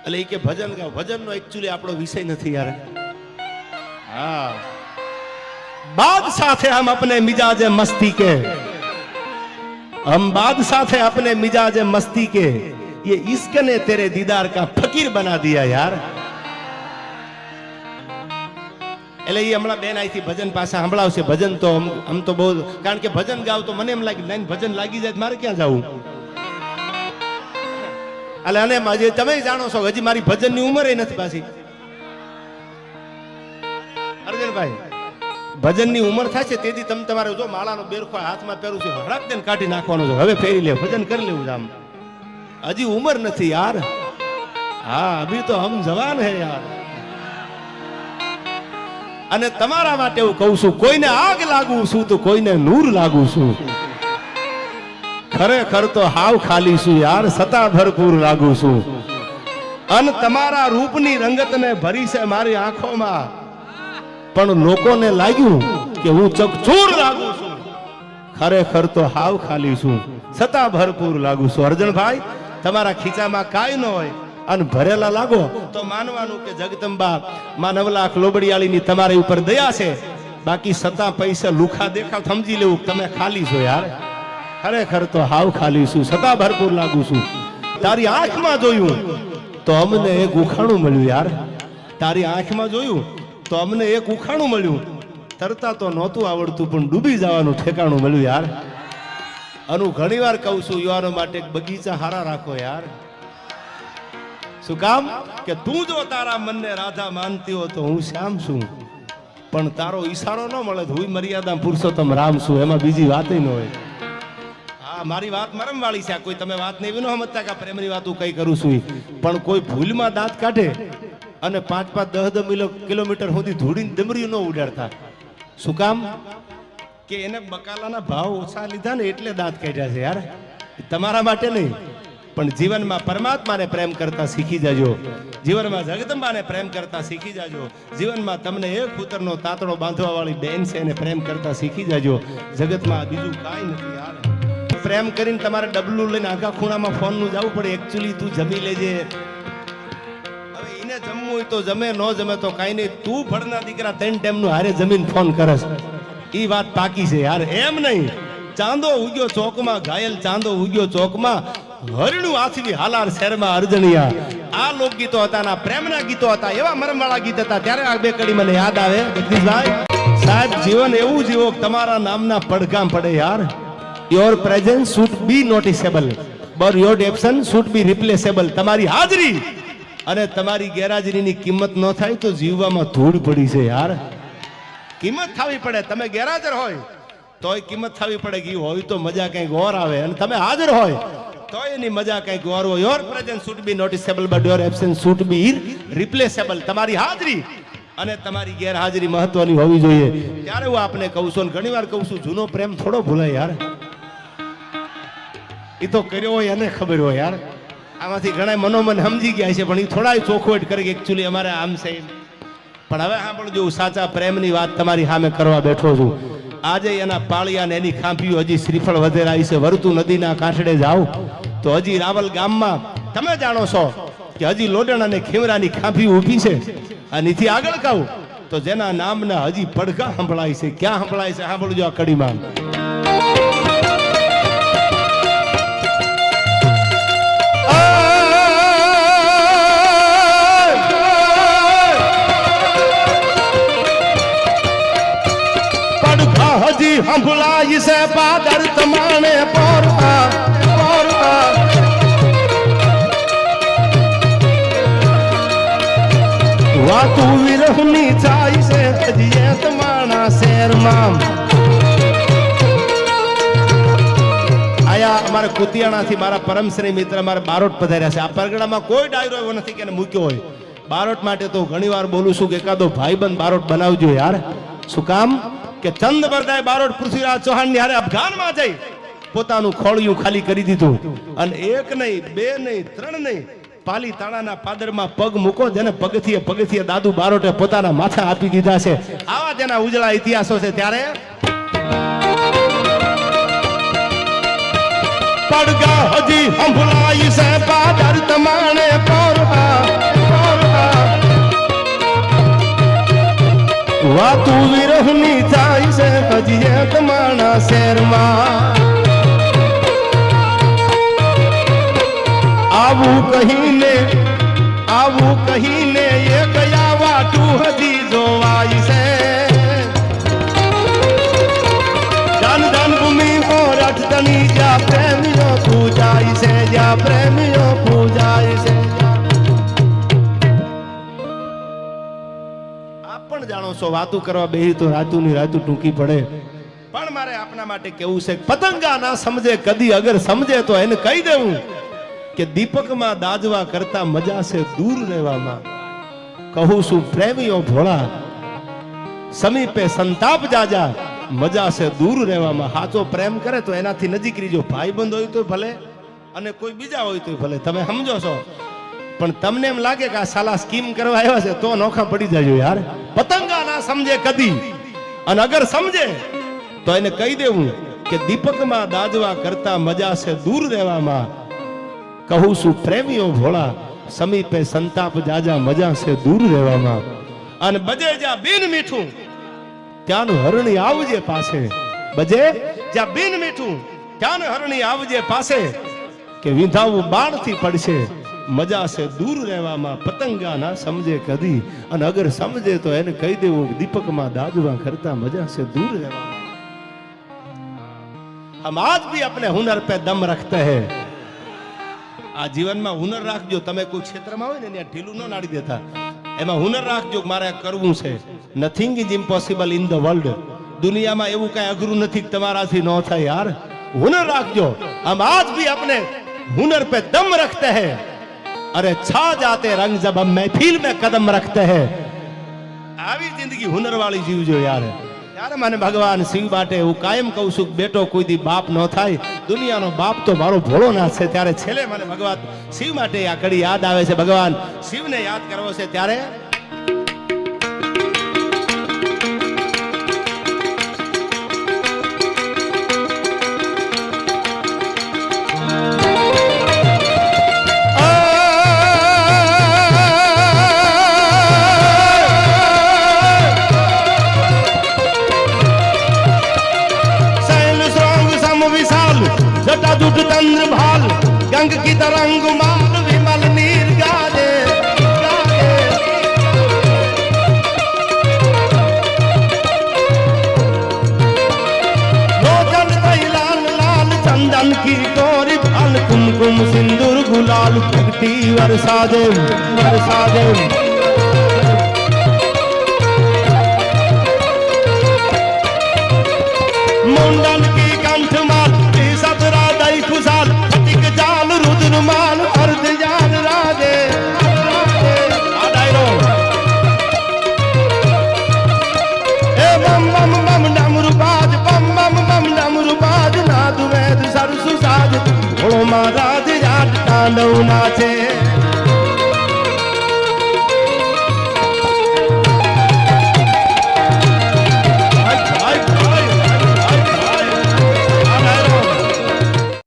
એટલે એ કે ભજન ગાઓ. ભજનનો એકચ્યુઅલી આપણો વિષય નથી યાર. हाँ बादशाह थे हम अपने मिजाज मस्ती के, हम बादशाह थे अपने मिजाज मस्ती के, ये इश्क ने तेरे दीदार का फकीर बना दिया यार. એટલે એ હમણાં બેન અહીંથી ભજન પાસે સંભળાવશે. ભજન તો આમ તો બહુ, કારણ કે ભજન ગાવ તો મને એમ લાગે લાઈન ભજન લાગી જાય મારે ક્યાં જવું. એટલે અને તમે જાણો છો હજી મારી ભજનની ઉંમર નથી પાછી. અર્જુનભાઈ ભજનની ઉંમર થશે તેથી તમે તમારે જો માળાનો બેરખો હાથમાં પહેરું છે હડાક દઈને કાઢી નાખવાનો છે. હવે ફેરી લે ભજન કરી લેવું છે. આમ હજી ઉંમર નથી યાર. હા અભી તો હમ જવાન હે યાર. અને તમારા માટે હું કહું છું, કોઈને આગ લાગુ છું તો કોઈને નૂર લાગુ છું. ખરેખર તો હાવ ખાલી છું યાર, સતા ભરપૂર લાગુ છું. અને તમારા રૂપની રંગતને ભરી છે મારી આંખોમાં, પણ લોકોને લાગ્યું કે હું ચકચૂર લાગુ છું. ખરેખર તો હાવ ખાલી છું, સતા ભરપૂર લાગુ છું. અર્જુનભાઈ તમારા ખીચામાં કાંઈ ન હોય અને ભરેલા લાગો તો માનવાનું કે જગદંબા માં 9 લાખ લોબડિયાળીની તમારી ઉપર દયા છે. બાકી સતા પૈસા લુખા દેખાવ સમજી લેવું તમે ખાલી છો યાર. ખરેખર તો હાવ ખાલી છું, સતા ભરપૂર લાગુ છું. તારી આંખમાં જોયું તો અમને એક ઉખાણું મળ્યું યાર. તારી આંખમાં જોયું તો અમને એક ઉખાણું મળ્યું. તરતા તો નહોતું આવડતું પણ ડૂબી જવાનું ઠેકાણું મળ્યું યાર. અનુ ઘણી વાર કહું છું યુવાનો માટે બગીચા હારા રાખો યાર. શું કામ કે તું જો તારા મનને રાધા માનતી હો તો હું શ્યામ છું, પણ તારો ઈશારો ન મળે તો હું મર્યાદા પુરુષોત્તમ રામ છું. એમાં બીજી વાત ન હોય. હા મારી વાત મરમ વાળી છે. કોઈ તમે વાત નહીં ન સમજતા કે પ્રેમની વાત હું કઈ કરું છું, પણ કોઈ ભૂલમાં દાંત કાઢે અને 5-10 કિલોમીટર સુધી ધૂળીને ડમરીયું ન ઉડાડતા. શું કામ કે એને બકાલાના ભાવ ઓછા લીધા ને એટલે દાંત કાઢ્યા છે યાર. તમારા માટે નહીં, પણ જીવનમાં પરમાત્માને પ્રેમ કરતા શીખી જાજો. જીવનમાં જગદંબાને પ્રેમ કરતા શીખી જાજો. જીવનમાં તમને એક પુત્રનો તાતડો બાંધવા વાળી બેન છે એને પ્રેમ કરતા શીખી જાજો. જગતમાં બીજું કાંઈ નથી યાર. પ્રેમ કરીને તમારે ડબલું લઈને આખા ખૂણામાં ફોનનું જવું પડે. એકચ્યુઅલી તું જમી લેજે. જમવું હોય તો જમે, ન જમે તો કઈ નહીં. તું ભણના દીકરા 3 ટાઈમનું હારે જમીન ફોન કરસ ઈ વાત પાકી છે યાર. એમ નહીં ચાંદો ઉગ્યો ચોકમાં, ઘાયલ ચાંદો ઉગ્યો ચોકમાં, હરણું આથવી હાલાર શહેરમાં અર્જણિયા. આ લોકગીતો હતા ના પ્રેમના ગીતો હતા, એવા મરમવાળા ગીત હતા. ત્યારે આ બે કડી મને યાદ આવે. જગદીશભાઈ સાહેબ જીવન એવું જીવો તમારા નામના પડઘામ પડે યાર. Your presence should be noticeable but your absence should be રિપ્લેસેબલ. તમારી હાજરી અને તમારી ગેરહાજરીની કિંમત ન થાય તો જીવવામાં ધૂળ પડી છે યાર. કિંમત થવી પડે. તમે ગેરહાજર હોય તોય કિંમત થવી પડે. કે હોય તો મજા કંઈક ઓર આવે, અને તમે હાજર હોય તો એની મજા કંઈક ઓર હોય. Your presence should be noticeable but your absence should be રિપ્લેસેબલ. તમારી હાજરી અને તમારી ગેરહાજરી મહત્વની હોવી જોઈએ. ત્યારે હું આપને કહું છું, ઘણી વાર કહું છું, જૂનો પ્રેમ થોડો ભૂલાય યાર. એ તો કર્યો હોય એને ખબર હોય યાર. આમાંથી ઘણા મનોમન સમજી ગયા છે, પણ એ થોડા ચોખવટ કરે કે એકચ્યુઅલી અમારે આમ છે. પણ હવે સાંભળજો, સાચા પ્રેમની વાત તમારી સામે કરવા બેઠો છું. આજે એના પાળિયા ને એની ખાંભીઓ હજી શ્રીફળ વધેરાઈ છે. વરતુ નદીના કાંઠડે જાઓ તો હજી રાવલ ગામમાં તમે જાણો છો કે હજી લોડણ અને ખેવરાની ખાંભી ઊભી છે. અને એથી આગળ કહું તો જેના નામના હજી પડઘા સંભળાય છે. ક્યાં સંભળાય છે સાંભળજો આ કડીમાં. હજી સંભળાય છે પાદર તમાણે પોરતા પોરતા. વાતું વિરહની જાય છે હજી એ તમારા શહેરમાં. આયા અમારા કુતિયાણાથી મારા પરમશ્રી મિત્ર મારા બારોટ પધાર્યા છે. આ પરગડામાં કોઈ ડાયરો એવો નથી કે એને મૂક્યો હોય. બારોટ માટે તો ઘણી વાર બોલું છું કે એકાદો ભાઈબંધ બારોટ બનાવજો યાર. શું કામ કે ચંદબરદાય બારોટ પૃથ્વીરાજ ચૌહાણ ની હારે અફઘાનમાં જઈ પોતાનું ખોળિયું ખાલી કરી દીધું. અને 1 નહીં 2 નહીં 3 નહીં, પાલી તાણાના પાદરમાં પગ મૂકો જેને પગથિયે પગથિયે દાદુ બારોટે પોતાના માથા આપી દીધા છે. આવા તેના ઉજળા ઇતિહાસો છે. ત્યારે પડઘા હજી સંભળાય છે પાદર તમાણે પોરતા. રોહની થાય છે હજી તમારા શેરમાં આવું કહીને એ ગયા વાટું હજી જોવાય છે ધન ધન ભૂમિ હો રટતની જ્યાં પ્રેમીઓ પૂજાય છે જ્યાં પ્રેમીઓ પૂજાય છે આપ પણ જાણો છો વાતું કરવા બેહી તો રાતું ની રાતું ટૂંકી પડે પણ મારે આપના માટે કેવું છે પતંગા ના સમજે કદી અગર સમજે તો એને કહી દેવું કે દીપકમાં દાજવા કરતા મજા છે દૂર રહેવામાં કહું છું પ્રેમીઓ ભોળા સમીપે સંતાપ જાજા મજા છે દૂર રહેવામાં સાચો પ્રેમ કરે તો એનાથી નજીક રીજો ભાઈબંધ હોય તો ભલે અને કોઈ બીજા હોય તો ભલે તમે સમજો છો પણ તમને એમ લાગે કે આ સાલા સ્કીમ કરવા આવ્યા છે તો નોખા પડી જાજો યાર પતંગા ના સમજે કદી અને અગર સમજે તો એને કહી દેવું કે દીપકમાં દાજવા કરતા મજા છે દૂર રહેવામાં કહું છું પ્રેમીઓ ભોળા સમીપે સંતાપ જાજા મજા છે દૂર રહેવામાં અને બજે જ્યાં બિન મીઠું ત્યાંનું હરણી આવજે પાસે બજે જ્યાં બિન મીઠું ત્યાંનું હરણી આવજે પાસે કે વિંધાવું બાણથી પડશે મજા છે દૂર રહેવામાં પતંગા ના સમજે કદી અને અગર સમજે તો એને કહી દેવું દીપકમાં દાજવા કરતા મજા છે દૂર રહેવામાં हम आज भी अपने हुनर पे दम रखते हैं આ જીવનમાં હુનર રાખજો તમે કોઈ ક્ષેત્રમાં હોય ને ત્યાં ઢીલું ન નાડી દેતા એમાં હુનર રાખજો મારે કરવું છે nothing is impossible in the world દુનિયામાં એવું કઈ અઘરું નથી તમારાથી ન થાય યાર હુનર રાખજો हम आज भी अपने हुनर पे दम रखते हैं अरे छा जाते रंग जब हम महफिल में कदम रखते हैं આવી જિંદગી હુનર વાળી જીવજો યાર यार મને ભગવાન શિવ માટે હું કાયમ કહું છું બેટો કોઈ દી બાપ ન થાય દુનિયાનો બાપ તો મારો ભોળોનાથ છે ત્યારે છેલ્લે મને ભગવાન શિવ માટે આ કડી યાદ આવે છે ભગવાન શિવને યાદ કરવો છે ત્યારે चंद्रभाल गंग की तरंग माल विमल नीर गाजे लोचन लाल लाल चंदन की गोरी भाल कुमकुम सिंदूर गुलाल प्रगटी वर्षा दे मुंडन की कंठ माल खुशाल फटिक जाल रुद्र माल अर्ध जाल राजे ए बम बम बम डमरू बाज बम बम बम डमरू बाज नाद वेद सरसु साज घोड़ो महाराज जाट तांडव नाचे